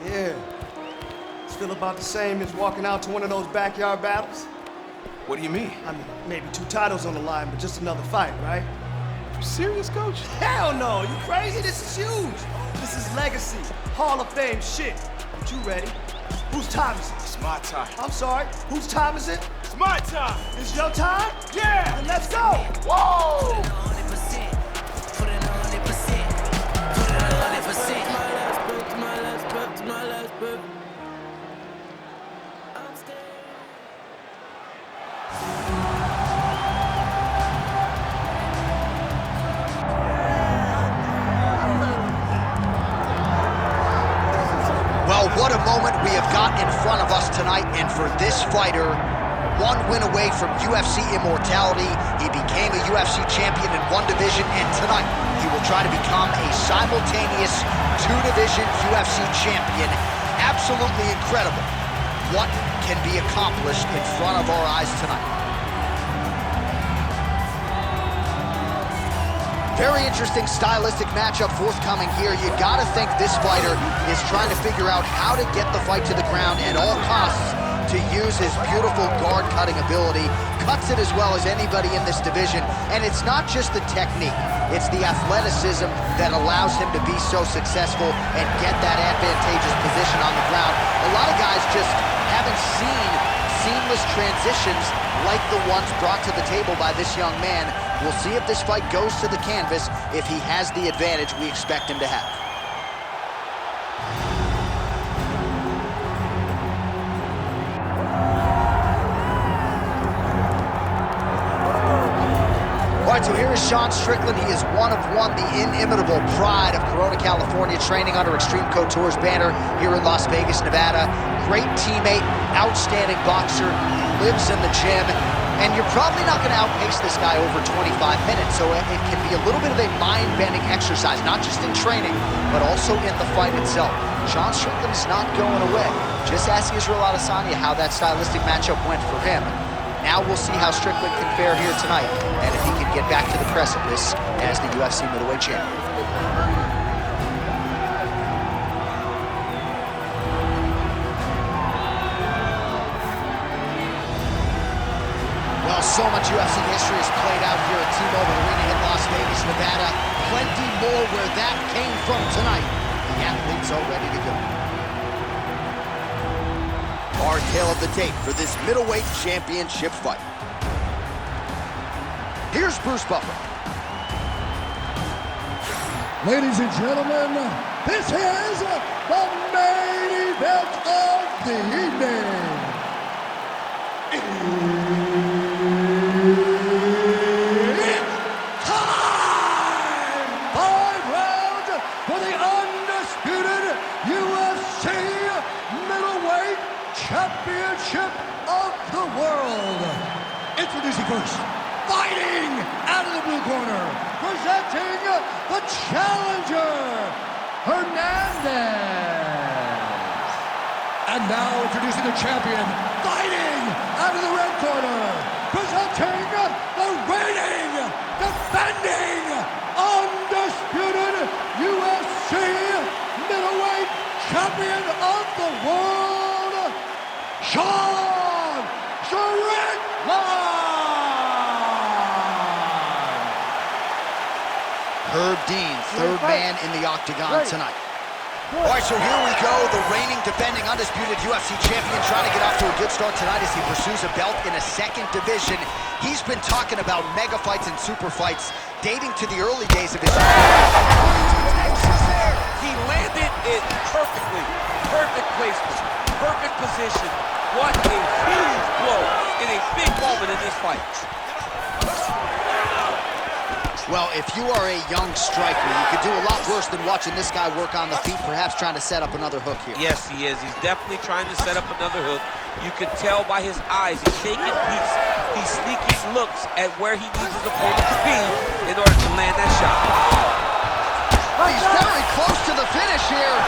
Yeah. Still about the same as walking out to one of those backyard battles? What do you mean? I mean, maybe 2 titles on the line, but just another fight, right? You serious, Coach? Hell no! You crazy? This is huge! This is legacy, Hall of Fame shit. But you ready? Whose time is it? It's my time. I'm sorry, whose time is it? It's my time! It's your time? Yeah! Then let's go! Whoa! Well, what a moment we have got in front of us tonight, and for this fighter, one win away from UFC immortality. He became a UFC champion in one division, and tonight he will try to become a simultaneous 2-division UFC champion. Absolutely incredible what can be accomplished in front of our eyes tonight. Very interesting stylistic matchup forthcoming here. You gotta think this fighter is trying to figure out how to get the fight to the ground at all costs to use his beautiful guard-cutting ability. Cuts it as well as anybody in this division. And it's not just the technique, it's the athleticism that allows him to be so successful and get that advantageous position on the ground. A lot of guys just haven't seen seamless transitions like the ones brought to the table by this young man. We'll see if this fight goes to the canvas, if he has the advantage we expect him to have. All right, so here is Sean Strickland. He is one of one, the inimitable pride of Corona, California, training under Extreme Couture's banner here in Las Vegas, Nevada. Great teammate, outstanding boxer, lives in the gym, and you're probably not going to outpace this guy over 25 minutes, so it can be a little bit of a mind-bending exercise, not just in training, but also in the fight itself. Sean Strickland is not going away. Just ask Israel Adesanya how that stylistic matchup went for him. Now we'll see how Strickland can fare here tonight, and if he can get back to the precipice as the UFC middleweight champion. Well, so much UFC history is played out here at T-Mobile Arena in Las Vegas, Nevada. Plenty more where that came from tonight. The athletes are ready to go. Our tale of the tape for this middleweight championship fight. Here's Bruce Buffer. Ladies and gentlemen, this is the main event of the evening. It's time! 5 rounds for the undisputed UFC middleweight championship of the world. Introducing first, fighting out of the blue corner, presenting the challenger, Hernandez. And now introducing the champion, fighting out of the red corner, presenting the reigning, defending, undisputed UFC middleweight champion of the world, Sean Strickland! Herb Dean, third man in the octagon tonight. All right, so here we go. The reigning, defending, undisputed UFC champion trying to get off to a good start tonight as he pursues a belt in a second division. He's been talking about mega fights and super fights dating to the early days of his He landed it perfectly. Perfect placement, perfect position. What a huge blow in a big moment in this fight. Well, if you are a young striker, you could do a lot worse than watching this guy work on the feet, perhaps trying to set up another hook here. Yes, he is. He's definitely trying to set up another hook. You can tell by his eyes. He's taking peeks. He's sneaking looks at where he needs his opponent to be in order to land that shot. He's very close to the finish here.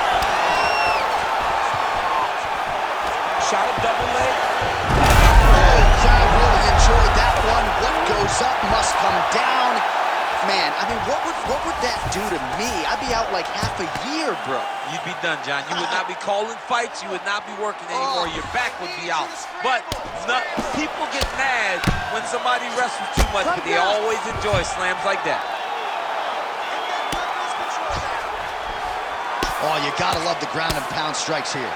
Shot a double leg. Oh, crowd really enjoyed that one. What goes up must come down. Man, I mean, what would that do to me? I'd be out like half a year, bro. You'd be done, John. You would not be calling fights. You would not be working anymore. Your back would be out. But people get mad when somebody wrestles too much, but they always enjoy slams like that. Oh, you gotta love the ground and pound strikes here.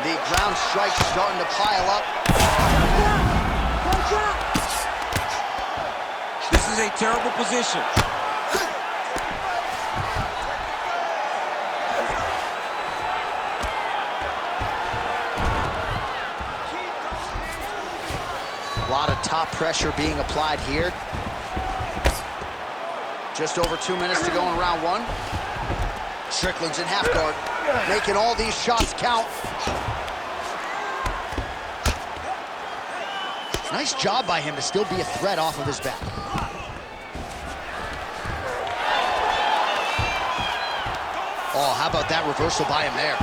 The ground strikes starting to pile up. This is a terrible position. A lot of top pressure being applied here. Just over 2 minutes to go in round one. Strickland's in half guard, making all these shots count. Nice job by him to still be a threat off of his back. Oh, how about that reversal by him there?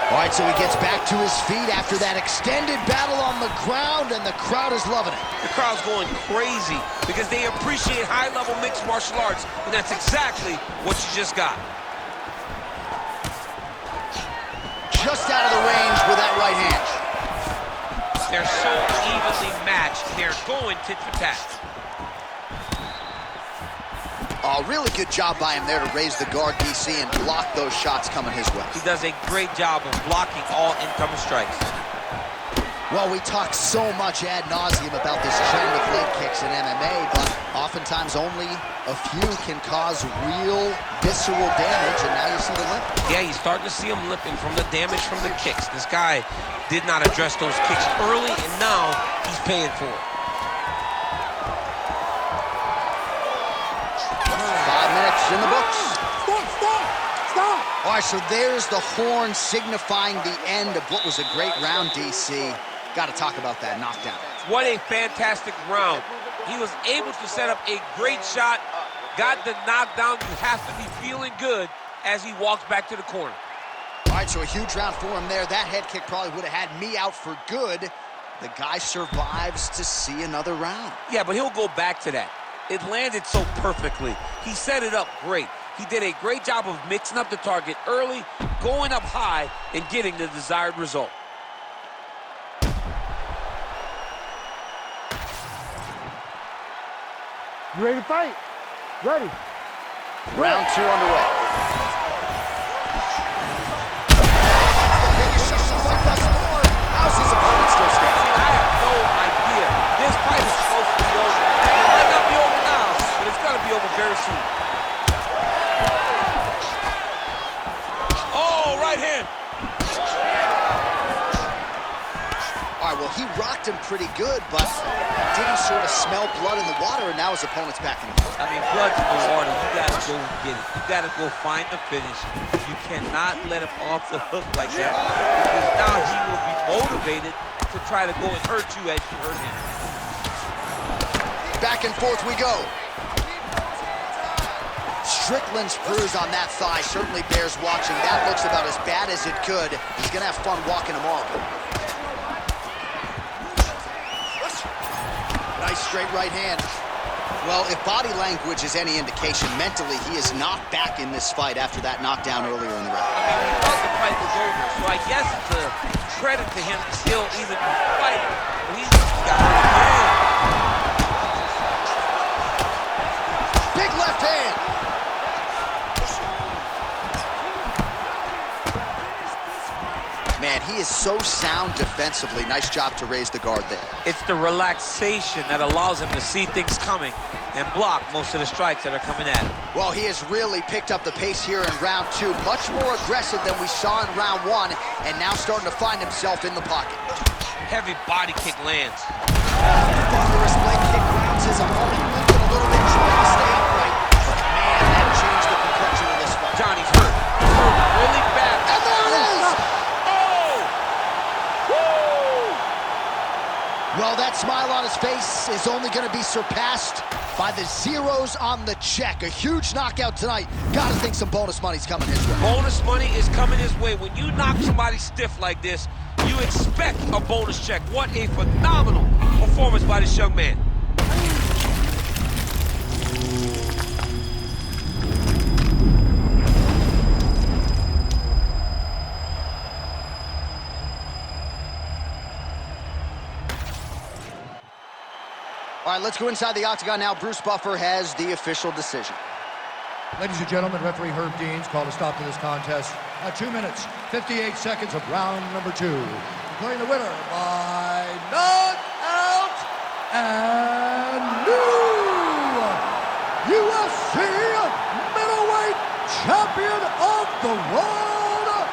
All right, so he gets back to his feet after that extended battle on the ground, and the crowd is loving it. The crowd's going crazy because they appreciate high-level mixed martial arts, and that's exactly what you just got. Just out of the range with that right hand. They're so evenly matched. They're going tit for tat. Oh, really good job by him there to raise the guard, DC, and block those shots coming his way. He does a great job of blocking all incoming strikes. Well, we talk so much ad nauseum about this trend of leg kicks in MMA, but oftentimes only a few can cause real visceral damage, and now you see the limp. Yeah, you're starting to see him limping from the damage from the kicks. This guy did not address those kicks early, and now he's paying for it. 5 minutes in the books. Stop. All right, so there's the horn signifying the end of what was a great round, DC. Got to talk about that knockdown. What a fantastic round. He was able to set up a great shot, got the knockdown. You have to be feeling good as he walks back to the corner. All right, so a huge round for him there. That head kick probably would have had me out for good. The guy survives to see another round. Yeah, but he'll go back to that. It landed so perfectly. He set it up great. He did a great job of mixing up the target early, going up high, and getting the desired result. You ready to fight? Ready. Round two underway. How's his opponent still standing? I have no idea. This fight is supposed to be over. It might not be over now, but it's going to be over very soon. Oh, right hand. All right, well, he rocked him pretty good, but didn't sort of smell blood in the water, and now his opponent's back in the fight. I mean, blood's in the water. You got to go get it. You got to go find the finish. You cannot let him off the hook like that, because now he will be motivated to try to go and hurt you as you hurt him. Back and forth we go. Strickland's bruise on that thigh certainly bears watching. That looks about as bad as it could. He's going to have fun walking tomorrow. Nice straight right hand. Well, if body language is any indication, mentally he is not back in this fight after that knockdown earlier in the round. I mean, he thought the fight was over, so I guess it's a credit to him to still even be fighting. But he's got it again. Big left hand. Man, he is so sound defensively. Nice job to raise the guard there. It's the relaxation that allows him to see things coming and block most of the strikes that are coming at him. Well, he has really picked up the pace here in round two. Much more aggressive than we saw in round one, and now starting to find himself in the pocket. Heavy body kick lands. Thunderous leg kick grounds his opponent, limping a little bit, trying to stay upright. But man, that changed the complexion of this fight. Johnny's hurt. He's hurt really bad. And there it is! Well, that smile on his face is only going to be surpassed by the zeros on the check. A huge knockout tonight. Gotta think some bonus money's coming his way. Bonus money is coming his way. When you knock somebody stiff like this, you you expect a bonus check. What a phenomenal performance by this young man. All right, let's go inside the octagon now. Bruce Buffer has the official decision. Ladies and gentlemen, referee Herb Deans called a stop to this contest. 2 minutes, 58 seconds of round number 2. Declaring the winner by knockout and new UFC middleweight champion of the world,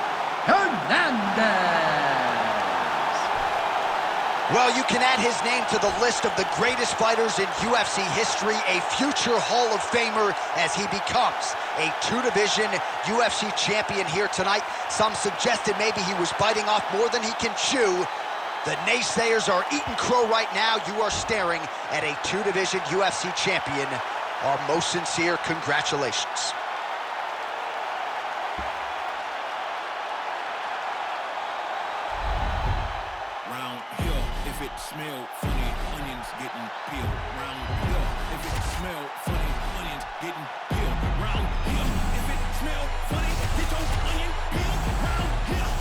Hernandez. Well, you can add his name to the list of the greatest fighters in UFC history, a future Hall of Famer as he becomes a two-division UFC champion here tonight. Some suggested maybe he was biting off more than he can chew. The naysayers are eating crow right now. You are staring at a two-division UFC champion. Our most sincere congratulations. Round here, if it smell funny, onions getting peeled. Round here, if it smell funny, onions getting peeled. Round here, if it smell funny, get your onion peeled. Round here.